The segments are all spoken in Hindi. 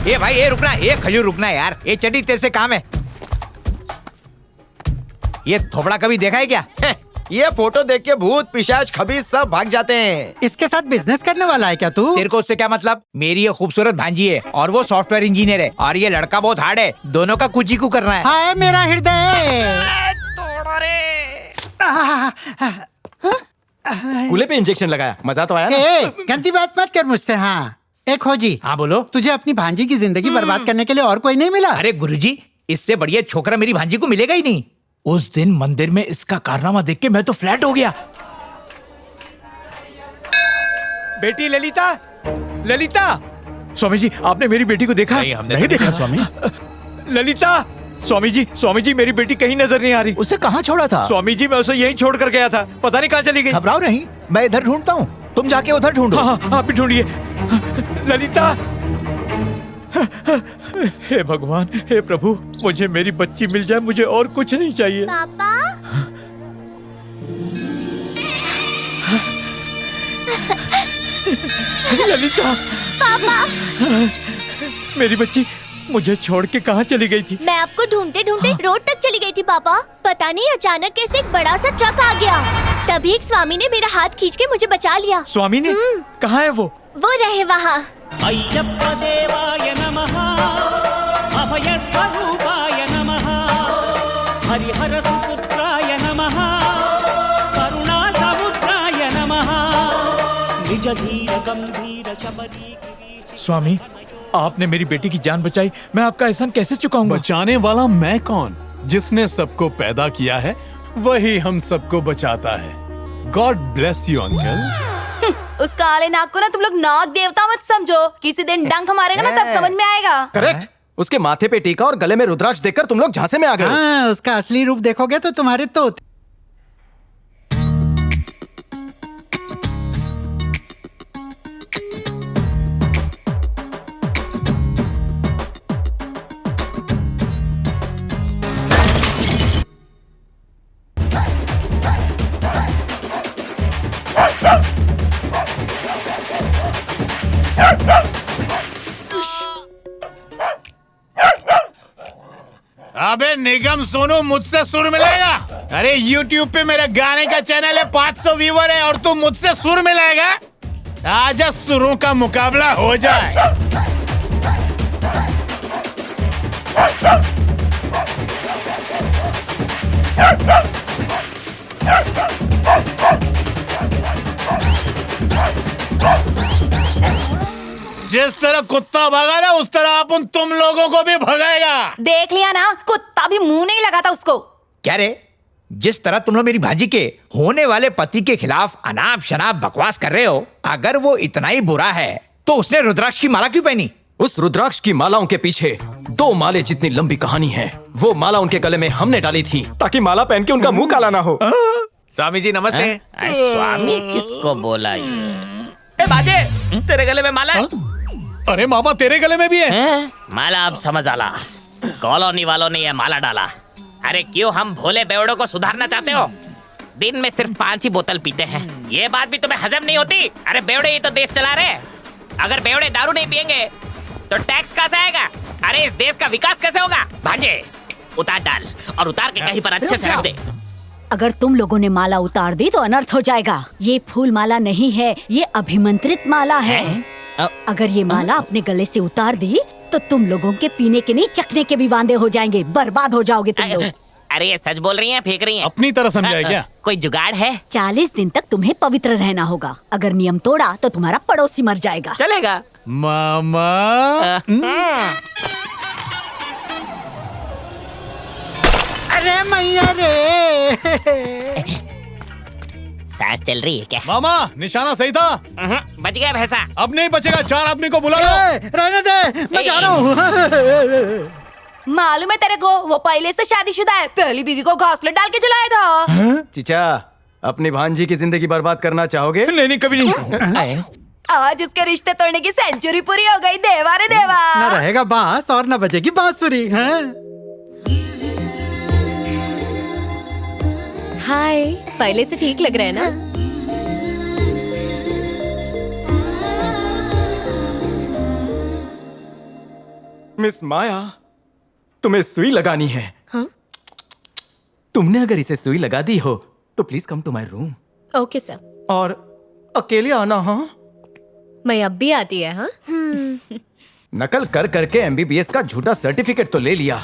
ये भाई ये रुकना, ये खजूर रुकना यार, ये चड्डी तेरे से काम है। ये थोबड़ा कभी देखा है क्या? ये फोटो देख के भूत पिशाच खबीज सब भाग जाते हैं। इसके साथ बिजनेस करने वाला है क्या तू? तेरे को उससे क्या मतलब? मेरी ये खूबसूरत भांजी है और वो सॉफ्टवेयर इंजीनियर है और ये लड़का बहुत हार्ड है। दोनों का कुछ ही को करना है। हाय मेरा हृदय। कूले पे इंजेक्शन लगाया, मजा तो आया ना? गंदी बात मत कर मुझसे। हाँ एक खोजी। हाँ बोलो। तुझे अपनी भांजी की जिंदगी बर्बाद करने के लिए और कोई नहीं मिला? अरे गुरुजी, इससे बढ़िया छोकरा मेरी भांजी को मिलेगा ही नहीं। उस दिन मंदिर में इसका कारनामा देख के मैं तो फ्लैट हो गया। बेटी ललिता, ललिता। स्वामी जी आपने मेरी बेटी को देखा? नहीं देखा स्वामी। ललिता। स्वामी जी मेरी बेटी कहीं नजर नहीं आ रही। उसे कहाँ छोड़ा था? स्वामी जी मैं उसे यहीं छोड़ कर गया था, पता नहीं कहाँ चली गई। घबराओ नहीं, मैं इधर ढूंढता हूँ, तुम जाके उधर ढूंढो। हाँ आप भी ढूंढिए। ललिता। हे भगवान, हे प्रभु, मुझे मेरी बच्ची मिल जाए, मुझे और कुछ नहीं चाहिए। पापा। ललिता। पापा। मेरी बच्ची मुझे छोड़ के कहाँ चली गई थी? मैं आपको ढूंढते ढूंढते रोड तक चली गई थी पापा। पता नहीं अचानक कैसे एक बड़ा सा ट्रक आ गया, तभी एक स्वामी ने मेरा हाथ खींच के मुझे बचा लिया। स्वामी ने? कहाँ है वो? वो रहे वहाँ। अय्यप्पा देवाय नमः, अभय स्वरूपाय नमः, हरिहर सुपुत्राय नमः, करुणा समुद्राय नमः, निज धीर गंभीर शबरी। स्वामी आपने मेरी बेटी की जान बचाई, मैं आपका एहसान कैसे चुकाऊंगा? बचाने वाला मैं कौन? जिसने सबको पैदा किया है वही हम सबको बचाता है। God bless you uncle. उस काले नाग को ना तुम लोग नाग देवता मत समझो, किसी दिन डंक मारेगा ना तब समझ में आएगा। करेक्ट। उसके माथे पे टीका और गले में रुद्राक्ष देखकर तुम लोग झांसे में आ गए। हाँ उसका असली रूप देखोगे तो तुम्हारे तो अबे निगम सोनू, मुझसे सुर मिलाएगा? अरे YouTube पे मेरे गाने का चैनल है, 500 व्यूवर है और तू मुझसे सुर मिलाएगा? आजा सुरों का मुकाबला हो जाए। जिस तरह कुत्ता भगा ना उस तरह अपन तुम लोगों को भी भगाएगा। देख लिया ना, कुत्ता भी मुंह नहीं लगाता उसको। क्या रे, जिस तरह तुम लोग मेरी भांजी के होने वाले पति के खिलाफ अनाप शनाप बकवास कर रहे हो, अगर वो इतना ही बुरा है तो उसने रुद्राक्ष की माला क्यों पहनी? उस रुद्राक्ष की मालाओं के पीछे 2 माले जितनी लंबी कहानी है। वो माला उनके गले में हमने डाली थी ताकि माला पहन के उनका मुंह काला ना हो। स्वामी जी नमस्ते। स्वामी किसको बोला ये? बाजे, तेरे गले में माला है? अरे मामा तेरे गले में भी है? माला अब समझ आला, कॉलोनी वालों ने ये माला डाला। अरे क्यों हम भोले बेवड़ों को सुधारना चाहते हो? दिन में सिर्फ 5 ही बोतल पीते हैं, ये बात भी तुम्हें हजम नहीं होती? अरे बेवड़े ही तो देश चला रहे, अगर बेवड़े दारू नहीं पियेंगे तो टैक्स कहाँ से आएगा? अरे इस देश का विकास कैसे होगा? भांजे उतार डाल और उतार के कहीं पर अच्छे से रख दे। अगर तुम लोगों ने माला उतार दी तो अनर्थ हो जाएगा। ये फूल माला नहीं है, ये अभिमंत्रित माला है। अगर ये माला अपने गले से उतार दी तो तुम लोगों के पीने के नहीं चखने के भी वांदे हो जाएंगे, बर्बाद हो जाओगे तुम लोग। अरे ये सच बोल रही हैं, फेंक रही हैं? अपनी तरह समझाए क्या? कोई जुगाड़ है? 40 दिन तक तुम्हें पवित्र रहना होगा। अगर नियम तोड़ा तो तुम्हारा पड़ोसी मर जाएगा। चलेगा मामा। अरे मैया रे। सांस चल रही है क्या? मामा निशाना सही था। बच गया भैंसा। अब नहीं बचेगा, 4 आदमी को बुला लो। रहने दे, मैं जा रहा हूँ। मालूम है तेरे को, वो पहले से शादीशुदा है, पहली बीवी को घोंसले डाल के जलाया था। चीचा, अपनी भांजी की जिंदगी बर्बाद करना चाहोगे? नहीं कभी नहीं। आज उसके रिश्ते तोड़ने की सेंचुरी पूरी हो गई। देवा रे देवा। न रहेगा बांस और न बजेगी बांसुरी। हाय, पहले से ठीक लग रहा है ना? मिस माया, तुम्हें सुई लगानी है। हाँ? तुमने अगर इसे सुई लगा दी हो तो please come to my room. Okay sir. और अकेले आना। हाँ, मैं अब भी आती है। हाँ, नकल कर करके एमबीबीएस का झूठा सर्टिफिकेट तो ले लिया,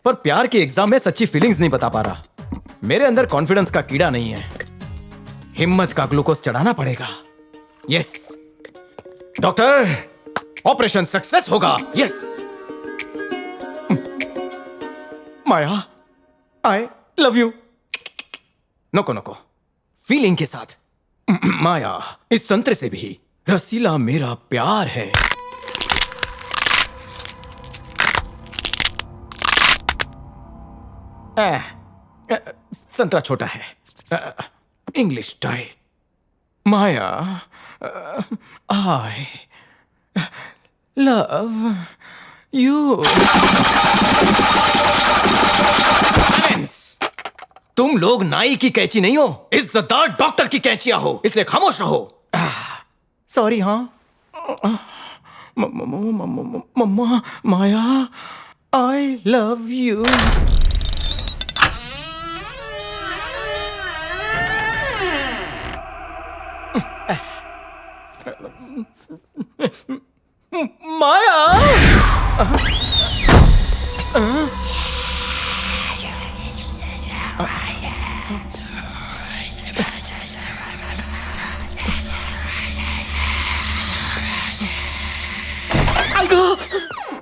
पर प्यार की एग्जाम में सच्ची फीलिंग्स नहीं बता पा रहा। मेरे अंदर कॉन्फिडेंस का कीड़ा नहीं है, हिम्मत का ग्लूकोज चढ़ाना पड़ेगा। यस डॉक्टर, ऑपरेशन सक्सेस होगा। Yes Maya, I love you. नको नको, फीलिंग के साथ। माया, इस संतरे से भी रसीला मेरा प्यार है। संतरा छोटा है, English style. Maya, I love you. तुम लोग नाई की कैंची नहीं हो, इज्जतदार डॉक्टर की कैंचियां हो, इसलिए खामोश रहो। सॉरी। हाँ मम्मा, माया, आई लव यू। माया,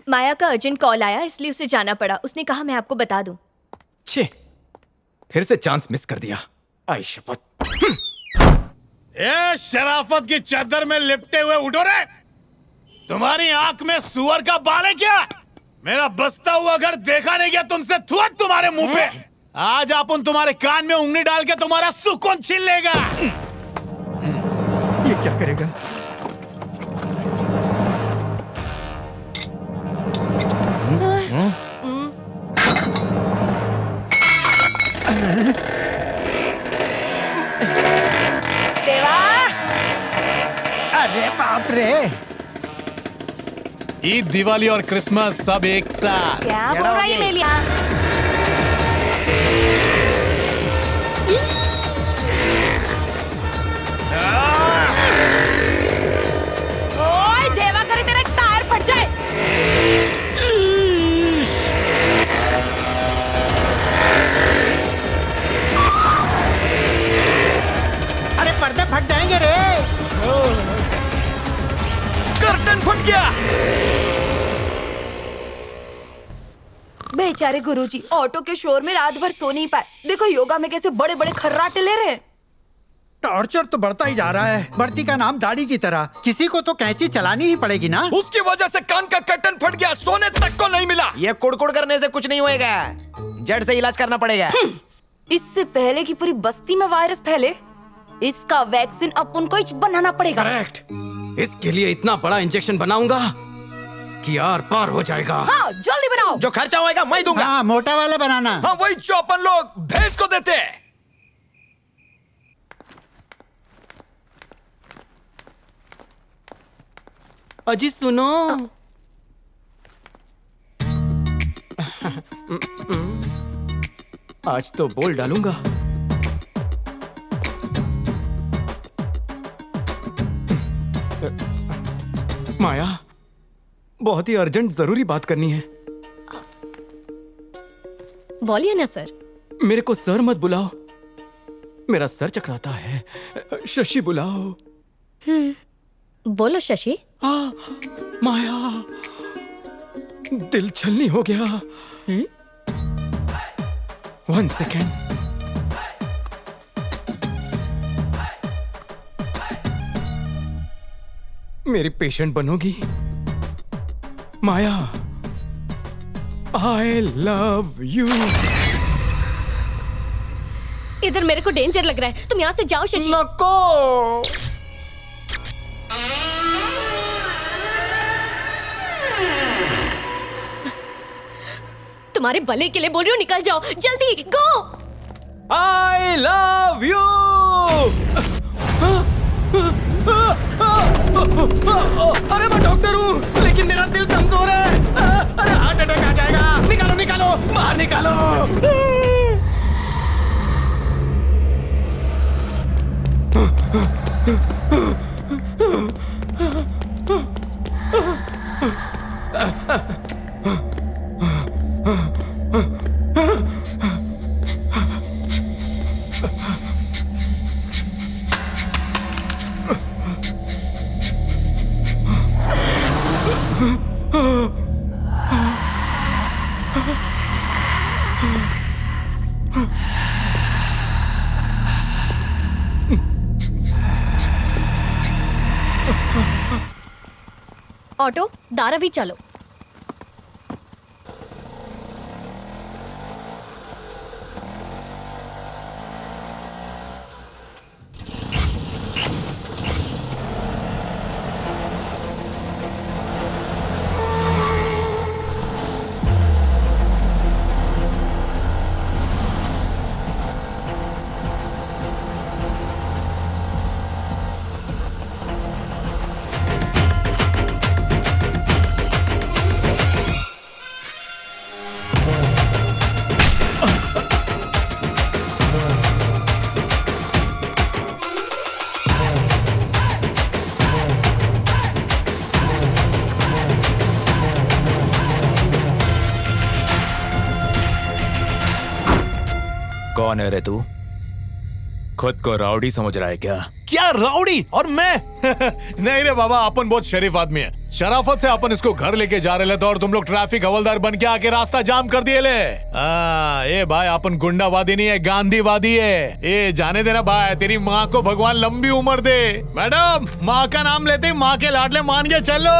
माया का अर्जेंट कॉल आया, इसलिए उसे जाना पड़ा। उसने कहा मैं आपको बता दूं। छे, फिर से चांस मिस कर दिया। आई शपथ। ए शराफत की चादर में लिपटे हुए उठो रे। तुम्हारी आंख में सुअर का बाल है क्या? मेरा बसता हुआ घर देखा नहीं गया तुमसे? थूक तुम्हारे मुंह पे। आज अपन तुम्हारे कान में उंगली डाल के तुम्हारा सुकून छीन लेगा। ये क्या करेगा? देवा, अरे बाप रे, ईद, दिवाली और क्रिसमस सब एक साथ। क्या बोल रहा है मेलिया? ओए देवा, करे तेरा टायर फट जाए। अरे पर्दे फट जाएंगे रे। कर्टन फट गया। बेचारे गुरुजी ऑटो के शोर में रात भर सो नहीं पाए। देखो योगा में कैसे बड़े बड़े खर्राटे ले रहे हैं। टॉर्चर तो बढ़ता ही जा रहा है, बढ़ती का नाम दाढ़ी की तरह। किसी को तो कैंची चलानी ही पड़ेगी ना। उसकी वजह से कान का कर्टन फट गया, सोने तक को नहीं मिला। ये कुड़कुड़ करने से कुछ नहीं होएगा, जड़ से इलाज करना पड़ेगा। इससे पहले कि पूरी बस्ती में वायरस फैले, इसका वैक्सीन अब उनको ही बनाना पड़ेगा। करेक्ट। इसके लिए इतना बड़ा इंजेक्शन बनाऊंगा कि आर पार हो जाएगा। हाँ, जल्दी बनाओ। जो खर्चा होएगा मैं दूंगा। हाँ, मोटा वाला बनाना। हाँ, वही जो अपन लोग भैंस को देते हैं। अजी सुनो, आज तो बोल डालूंगा। माया, बहुत ही अर्जेंट जरूरी बात करनी है। बोलिए ना सर। मेरे को सर मत बुलाओ, मेरा सर चकराता है। शशि बुलाओ। बोलो शशि। माया, दिल छलनी हो गया। 1 सेकेंड। मेरी पेशेंट बनोगी माया? I love you. इधर मेरे को डेंजर लग रहा है, तुम यहाँ से जाओ शशि। नको। तुम्हारे भले के लिए बोल रही हूँ, निकल जाओ जल्दी, गो। आई लव यू। अरे मैं डॉक्टर हूँ, लेकिन मेरा दिल कमजोर है। बाहर निकालो। ऑटो धारावी चलो। कौन है रे तू? खुद को राउडी समझ रहा है क्या? क्या राउडी? और मैं? नहीं रे बाबा, अपन बहुत शरीफ आदमी है। शराफत से अपन इसको घर लेके जा रहे थे और तुम लोग ट्रैफिक हवलदार बन के आके रास्ता जाम कर दिए ले। ए भाई, अपन गुंडावादी नहीं है, गांधीवादी है। ए जाने देना भाई, तेरी माँ को भगवान लंबी उम्र दे। मैडम, माँ का नाम लेते ही माँ के लाडले मान के चलो।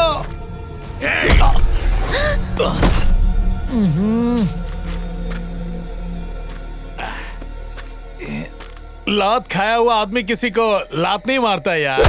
लात खाया हुआ आदमी किसी को लात नहीं मारता यार।